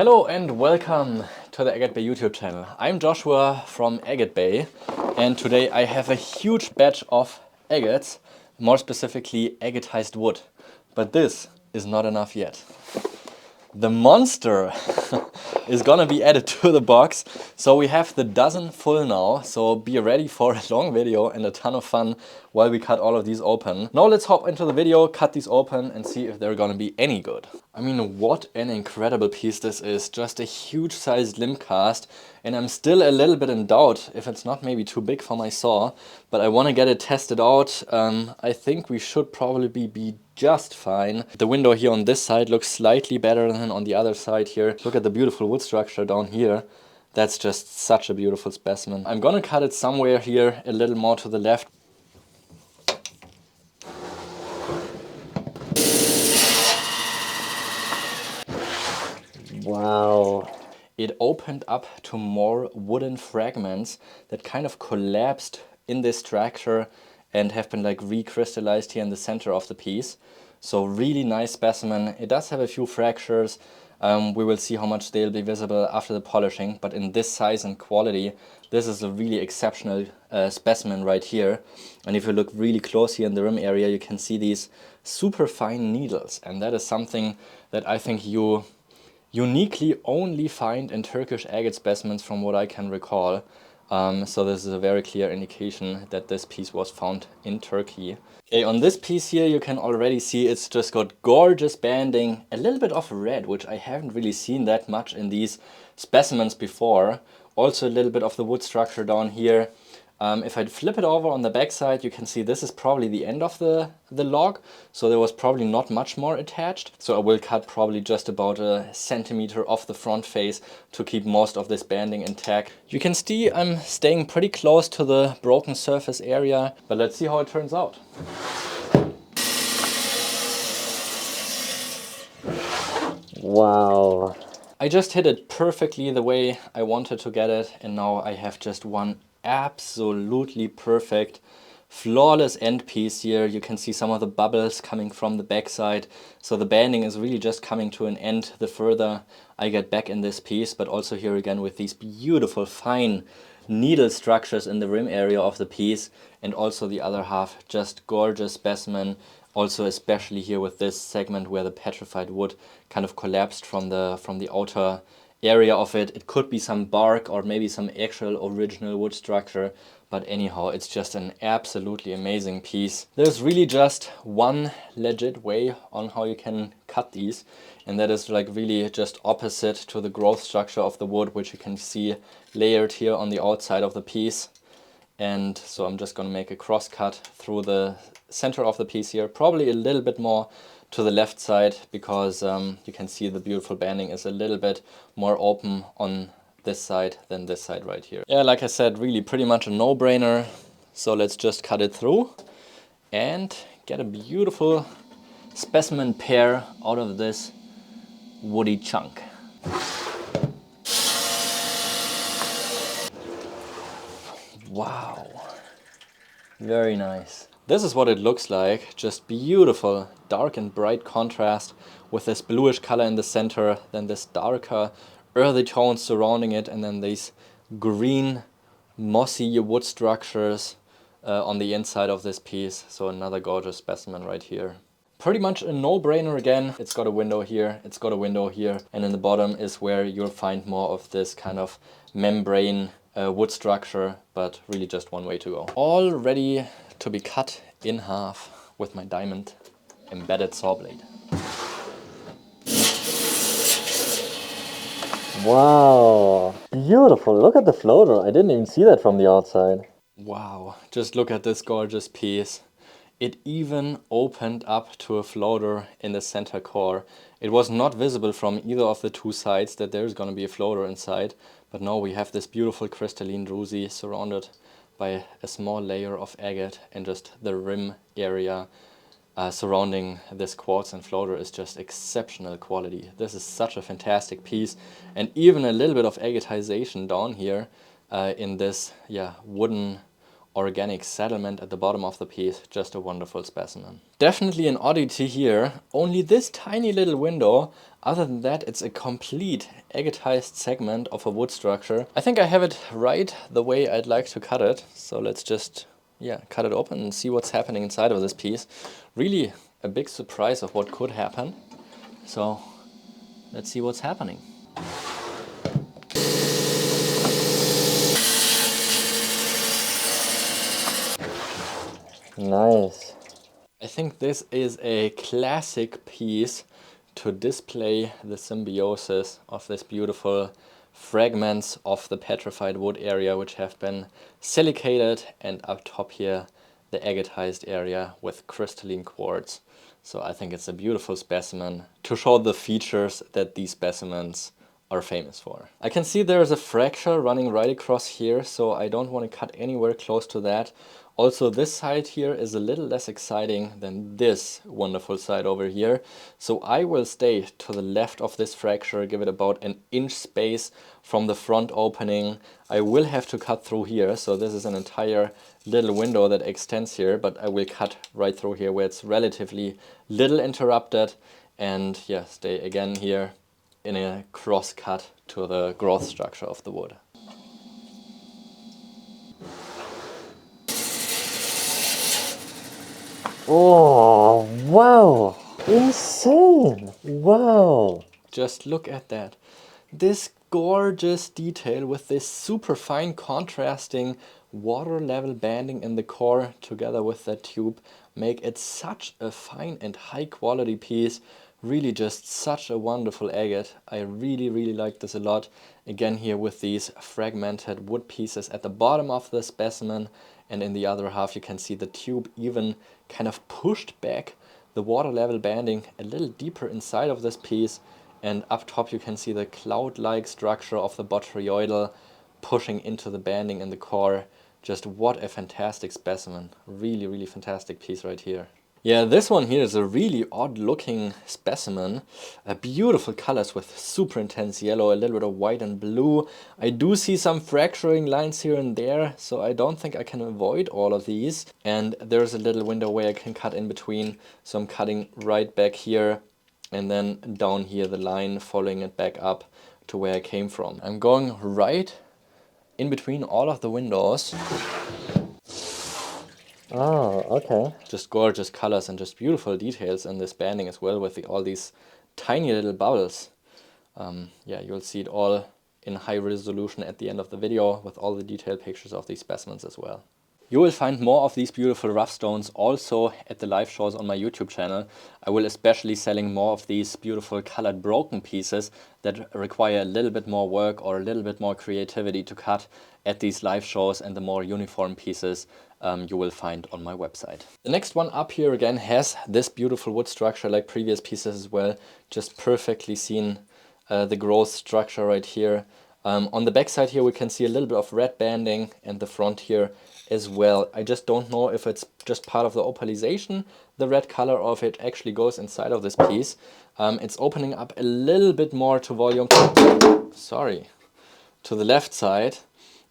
Hello and welcome to the Agatebay YouTube channel. I'm Joshua from Agatebay, and today I have a huge batch of agates, more specifically agatized wood. But this is not enough yet. The monster is gonna be added to the box, so we have the dozen full now, so be ready for a long video and a ton of fun while we cut all of these open. Now let's hop into the video, cut these open and see if they're gonna be any good. I mean, what an incredible piece this is, just a huge sized Limcast, and I'm still a little bit in doubt if it's not maybe too big for my saw, but I want to get it tested out. I think we should probably be just fine. The window here on this side looks slightly better than on the other side here. Look at the beautiful wood structure down here. That's just such a beautiful specimen. I'm gonna cut it somewhere here a little more to the left. Wow. It opened up to more wooden fragments that kind of collapsed in this structure and have been like recrystallized here in the center of the piece. So really nice specimen. It does have a few fractures. We will see how much they'll be visible after the polishing, but in this size and quality, this is a really exceptional specimen right here. And if you look really close here in the rim area, you can see these super fine needles. And that is something that I think you uniquely only find in Turkish agate specimens from what I can recall. So this is a very clear indication that this piece was found in Turkey. Okay, on this piece here you can already see it's just got gorgeous banding, a little bit of red, which I haven't really seen that much in these specimens before. Also a little bit of the wood structure down here. If I flip it over on the back side, you can see this is probably the end of the log, so there was probably not much more attached. So I will cut probably just about a centimeter off the front face to keep most of this banding intact. You can see I'm staying pretty close to the broken surface area, but let's see how it turns out. Wow. I just hit it perfectly the way I wanted to get it, and now I have just one absolutely perfect, flawless end piece here. You can see some of the bubbles coming from the backside, so the banding is really just coming to an end the further I get back in this piece. But also here again with these beautiful fine needle structures in the rim area of the piece, and also the other half just gorgeous specimen. Also especially here with this segment where the petrified wood kind of collapsed from the outer area of it. It could be some bark or maybe some actual original wood structure, but anyhow, it's just an absolutely amazing piece. There's really just one legit way on how you can cut these, and that is like really just opposite to the growth structure of the wood, which you can see layered here on the outside of the piece. And so I'm just going to make a cross cut through the center of the piece here, probably a little bit more to the left side, because you can see the beautiful banding is a little bit more open on this side than this side right here. Yeah, like I said, really pretty much a no-brainer. So let's just cut it through and get a beautiful specimen pair out of this woody chunk. Wow, very nice. This is what it looks like, just beautiful, dark and bright contrast with this bluish color in the center, then this darker earthy tones surrounding it, and then these green mossy wood structures on the inside of this piece. So another gorgeous specimen right here. Pretty much a no-brainer again. It's got a window here, it's got a window here, and in the bottom is where you'll find more of this kind of membrane wood structure, but really just one way to go. All ready to be cut in half with my diamond embedded saw blade. Wow, beautiful. Look at the floater. I didn't even see that from the outside. Wow, just look at this gorgeous piece. It even opened up to a floater in the center core. It was not visible from either of the two sides that there's going to be a floater inside, but now we have this beautiful crystalline druzy surrounded by a small layer of agate, and just the rim area surrounding this quartz and floater is just exceptional quality. This is such a fantastic piece, and even a little bit of agatization down here in this wooden organic settlement at the bottom of the piece. Just a wonderful specimen. Definitely an oddity here, only this tiny little window. Other than that, it's a complete agatized segment of a wood structure. I think I have it right the way I'd like to cut it, so let's just cut it open and see what's happening inside of this piece. Really a big surprise of what could happen, so let's see what's happening. Nice. I think this is a classic piece to display the symbiosis of this beautiful fragments of the petrified wood area which have been silicated, and up top here the agatized area with crystalline quartz. So I think it's a beautiful specimen to show the features that these specimens are famous for. I can see there's a fracture running right across here, so I don't want to cut anywhere close to that. Also, this side here is a little less exciting than this wonderful side over here. So I will stay to the left of this fracture, give it about an inch space from the front opening. I will have to cut through here, so this is an entire little window that extends here, but I will cut right through here where it's relatively little interrupted, and yeah, stay again here in a cross cut to the growth structure of the wood. Oh, wow! Insane! Wow! Just look at that. This gorgeous detail with this super fine contrasting water level banding in the core together with that tube make it such a fine and high quality piece. Really just such a wonderful agate. I really like this a lot. Again here with these fragmented wood pieces at the bottom of the specimen, and in the other half you can see the tube even kind of pushed back the water level banding a little deeper inside of this piece, and up top you can see the cloud-like structure of the botryoidal pushing into the banding in the core. Just what a fantastic specimen. Really fantastic piece right here. Yeah, this one here is a really odd looking specimen. Beautiful colors with super intense yellow, a little bit of white and blue. I do see some fracturing lines here and there, so I don't think I can avoid all of these. And there's a little window where I can cut in between, so I'm cutting right back here and then down here the line, following it back up to where I came from. I'm going right in between all of the windows. Oh, okay. Just gorgeous colors and just beautiful details in this banding as well, with all these tiny little bubbles. Yeah, you'll see it all in high resolution at the end of the video with all the detailed pictures of these specimens as well. You will find more of these beautiful rough stones also at the live shows on my YouTube channel. I will especially selling more of these beautiful colored broken pieces that require a little bit more work or a little bit more creativity to cut at these live shows, and the more uniform pieces you will find on my website. The next one up here again has this beautiful wood structure like previous pieces as well. Just perfectly seen the growth structure right here. On the back side here we can see a little bit of red banding, and the front here as well. I just don't know if it's just part of the opalization, the red color, or if it actually goes inside of this piece. It's opening up a little bit more to volume, sorry, to the left side,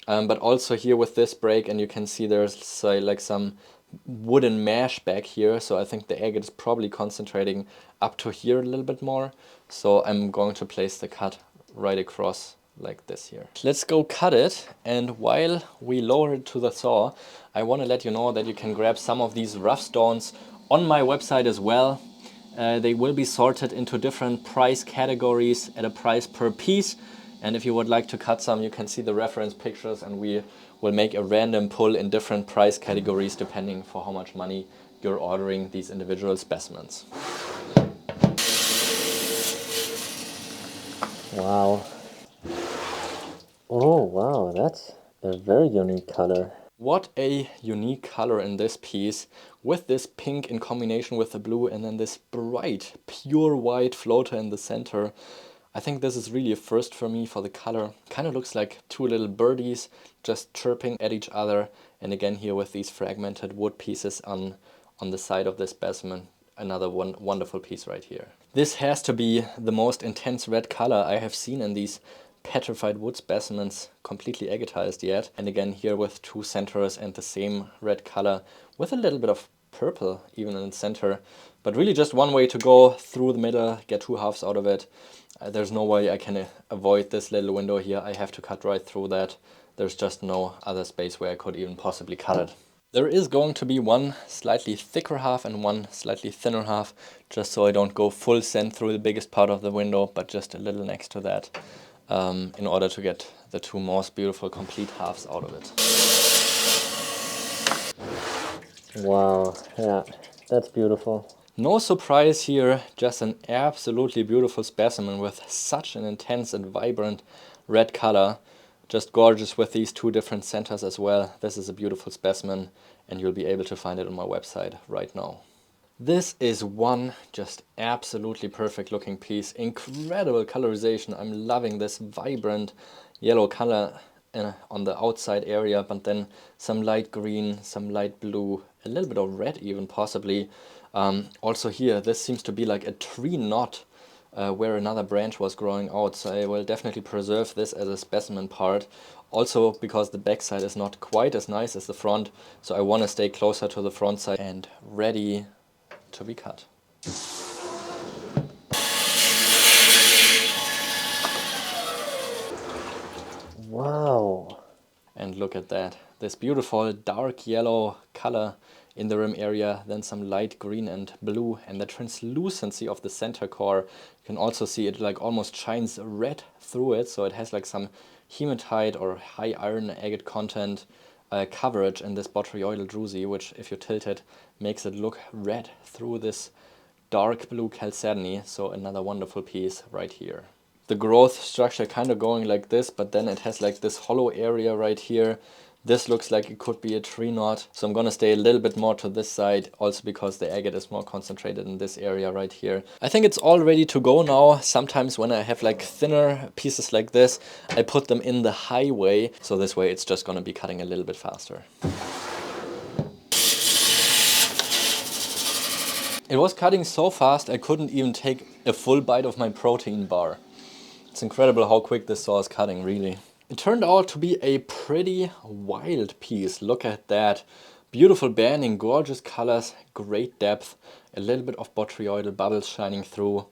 but also here with this break, and you can see there's like some wooden mesh back here, so I think the agate is probably concentrating up to here a little bit more. So I'm going to place the cut right across like this here. Let's go cut it, and while we lower it to the saw, I want to let you know that you can grab some of these rough stones on my website as well. They will be sorted into different price categories at a price per piece, and if you would like to cut some, you can see the reference pictures, and we will make a random pull in different price categories depending for how much money you're ordering these individual specimens. Wow. Oh wow, that's a very unique color. What a unique color in this piece, with this pink in combination with the blue, and then this bright, pure white floater in the center. I think this is really a first for me for the color. Kind of looks like two little birdies just chirping at each other. And again here with these fragmented wood pieces on the side of this specimen. Another wonderful piece right here. This has to be the most intense red color I have seen in these petrified wood specimens, completely agatized yet. And again here with 2 centers and the same red color with a little bit of purple even in the center. But really just one way to go through the middle, get 2 halves out of it. There's no way I can avoid this little window here. I have to cut right through that. There's just no other space where I could even possibly cut it. There is going to be one slightly thicker half and one slightly thinner half, just so I don't go full send through the biggest part of the window, but just a little next to that, in order to get the 2 most beautiful complete halves out of it. Wow, yeah, that's beautiful. No surprise here, just an absolutely beautiful specimen with such an intense and vibrant red color. Just gorgeous with these 2 different centers as well. This is a beautiful specimen and you'll be able to find it on my website right now. This is one just absolutely perfect looking piece. Incredible colorization. I'm loving this vibrant yellow color on the outside area, but then some light green, some light blue, a little bit of red even possibly. Also here, this seems to be like a tree knot where another branch was growing out, so I will definitely preserve this as a specimen part. Also because the back side is not quite as nice as the front, so I want to stay closer to the front side and ready to be cut. Wow. And look at that, this beautiful dark yellow color in the rim area, then some light green and blue, and the translucency of the center core. You can also see it like almost shines red through it, so it has like some hematite or high iron agate content coverage in this botryoidal druzy, which if you tilt it makes it look red through this dark blue chalcedony. So another wonderful piece right here. The growth structure kind of going like this, but then it has like this hollow area right here. This looks like it could be a tree knot, so I'm gonna stay a little bit more to this side, also because the agate is more concentrated in this area right here. I think it's all ready to go now. Sometimes when I have like thinner pieces like this, I put them in the highway, so this way it's just gonna be cutting a little bit faster. It was cutting so fast I couldn't even take a full bite of my protein bar. It's incredible how quick this saw is cutting, really. It turned out to be a pretty wild piece. Look at that. Beautiful banding, gorgeous colors, great depth, a little bit of botryoidal bubbles shining through,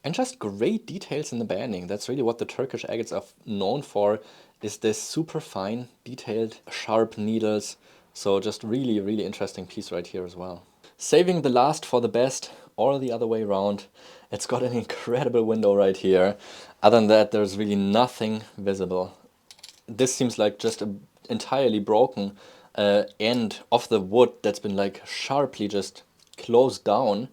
and just great details in the banding. That's really what the Turkish agates are known for, is this super fine, detailed, sharp needles. So just really, really interesting piece right here as well. Saving the last for the best, or the other way around. It's got an incredible window right here. Other than that, there's really nothing visible. This seems like just an entirely broken end of the wood that's been like sharply just closed down.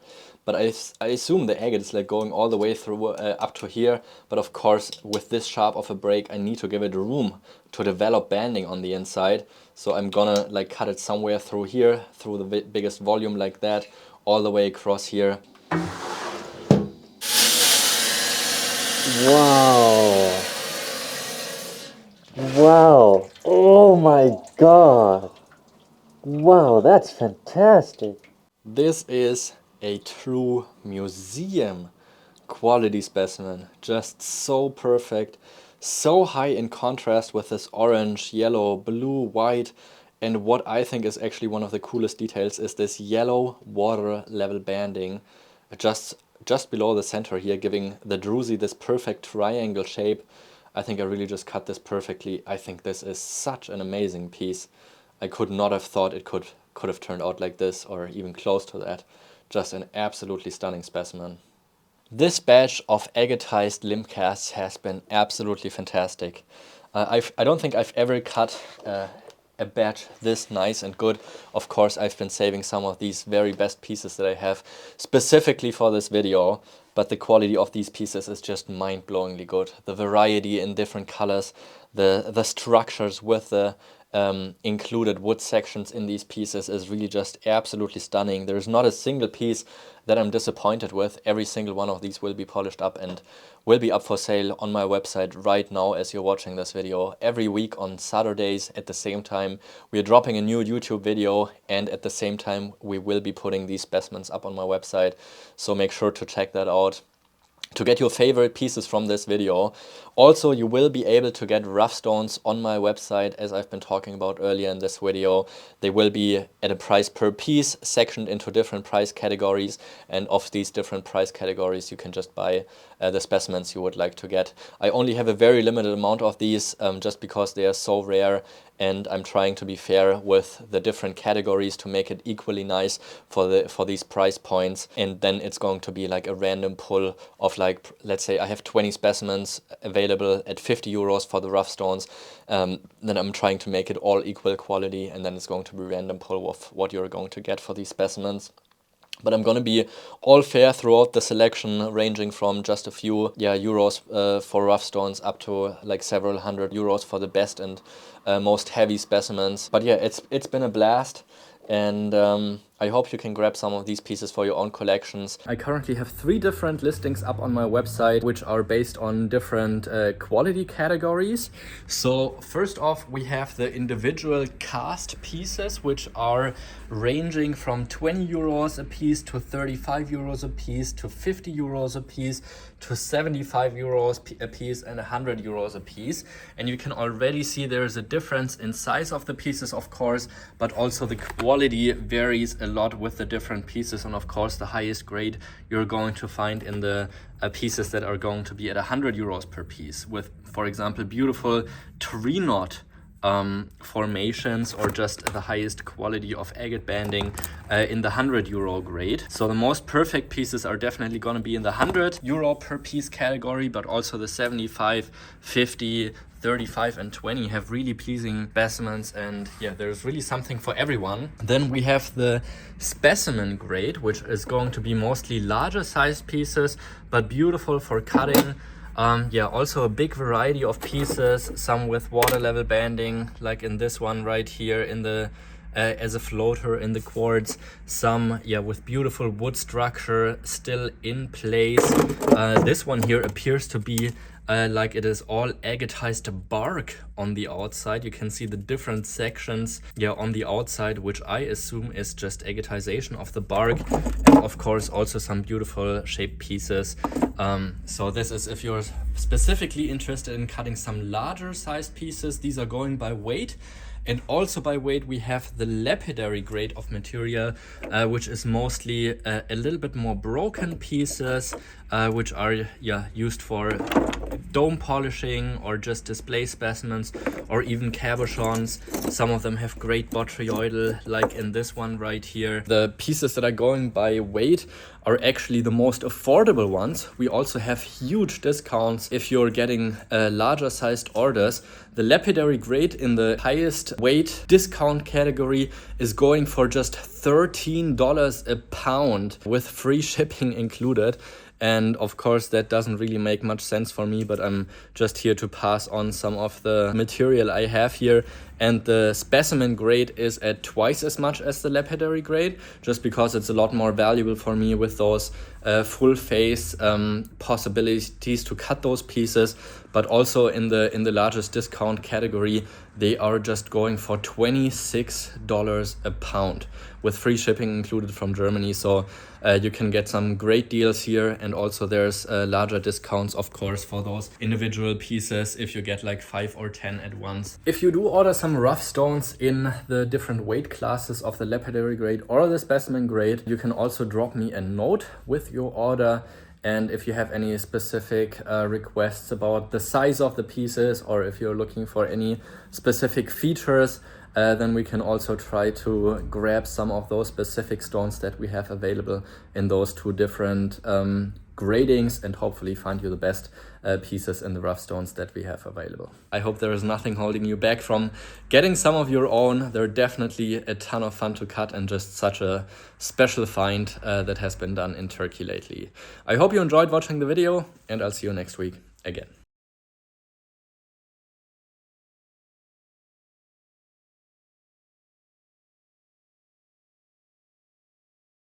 But I assume the agate is like going all the way through up to here. But of course, with this sharp of a break, I need to give it room to develop banding on the inside. So I'm gonna like cut it somewhere through here, through the biggest volume like that, all the way across here. Wow. Wow. Oh my god. Wow, that's fantastic. This is a true museum quality specimen. Just so perfect, so high in contrast with this orange, yellow, blue, white, and what I think is actually one of the coolest details is this yellow water level banding just below the center here, giving the druzy this perfect triangle shape. I think I really just cut this perfectly. I think this is such an amazing piece. I could not have thought it could have turned out like this, or even close to that. Just an absolutely stunning specimen. This batch of agatized limcasts has been absolutely fantastic. I don't think I've ever cut a batch this nice and good. Of course, I've been saving some of these very best pieces that I have specifically for this video, but the quality of these pieces is just mind-blowingly good. The variety in different colors, the structures with the included wood sections in these pieces is really just absolutely stunning. There is not a single piece that I'm disappointed with. Every single one of these will be polished up and will be up for sale on my website right now as you're watching this video. Every week on Saturdays at the same time we are dropping a new YouTube video, and at the same time we will be putting these specimens up on my website, so make sure to check that out. to get your favorite pieces from this video. Also, you will be able to get rough stones on my website, as I've been talking about earlier in this video. They will be at a price per piece, sectioned into different price categories, and of these different price categories you can just buy the specimens you would like to get. I only have a very limited amount of these just because they are so rare, and I'm trying to be fair with the different categories to make it equally nice for these price points. And then it's going to be like a random pull of, like, let's say I have 20 specimens available at 50 euros for the rough stones. Then I'm trying to make it all equal quality, and then it's going to be random pull of what you're going to get for these specimens. But I'm going to be all fair throughout the selection, ranging from just a few euros for rough stones up to like several hundred euros for the best and most heavy specimens. But yeah, it's been a blast, and I hope you can grab some of these pieces for your own collections. I currently have 3 different listings up on my website, which are based on different quality categories. So first off, we have the individual cast pieces, which are ranging from 20 euros a piece to 35 euros a piece to 50 euros a piece to 75 euros a piece and 100 euros a piece. And you can already see there is a difference in size of the pieces, of course, but also the quality varies a lot with the different pieces. And of course, the highest grade you're going to find in the pieces that are going to be at 100 euros per piece, with, for example, beautiful tree knot formations, or just the highest quality of agate banding in the 100 euro grade. So the most perfect pieces are definitely going to be in the 100 euro per piece category, but also the 75, 50, 35 and 20 have really pleasing specimens, and yeah, there's really something for everyone. Then we have the specimen grade, which is going to be mostly larger sized pieces, but beautiful for cutting. Also a big variety of pieces, some with water level banding, like in this one right here in the as a floater in the quartz, some with beautiful wood structure still in place. This one here appears to be like it is all agatized bark on the outside. You can see the different sections on the outside, which I assume is just agatization of the bark, and of course also some beautiful shaped pieces. So this is if you're specifically interested in cutting some larger sized pieces. These are going by weight. And also by weight, we have the lapidary grade of material, which is mostly a little bit more broken pieces, which are used for dome polishing or just display specimens, or even cabochons. Some of them have great botryoidal, like in this one right here. The pieces that are going by weight are actually the most affordable ones. We also have huge discounts if you're getting larger sized orders. The lapidary grade in the highest weight discount category is going for just $13 a pound with free shipping included. And of course, that doesn't really make much sense for me, but I'm just here to pass on some of the material I have here. And the specimen grade is at twice as much as the lapidary grade, just because it's a lot more valuable for me with those full face possibilities to cut those pieces. But also in the largest discount category, they are just going for $26 a pound with free shipping included from Germany. So you can get some great deals here, and also there's larger discounts, of course, for those individual pieces if you get like 5 or 10 at once. If you do order some rough stones in the different weight classes of the lapidary grade or the specimen grade, you can also drop me a note with your order. And if you have any specific requests about the size of the pieces, or if you're looking for any specific features, then we can also try to grab some of those specific stones that we have available in those 2 different gradings, and hopefully find you the best pieces in the rough stones that we have available. I hope there is nothing holding you back from getting some of your own. They're definitely a ton of fun to cut, and just such a special find that has been done in Turkey lately. I hope you enjoyed watching the video, and I'll see you next week again.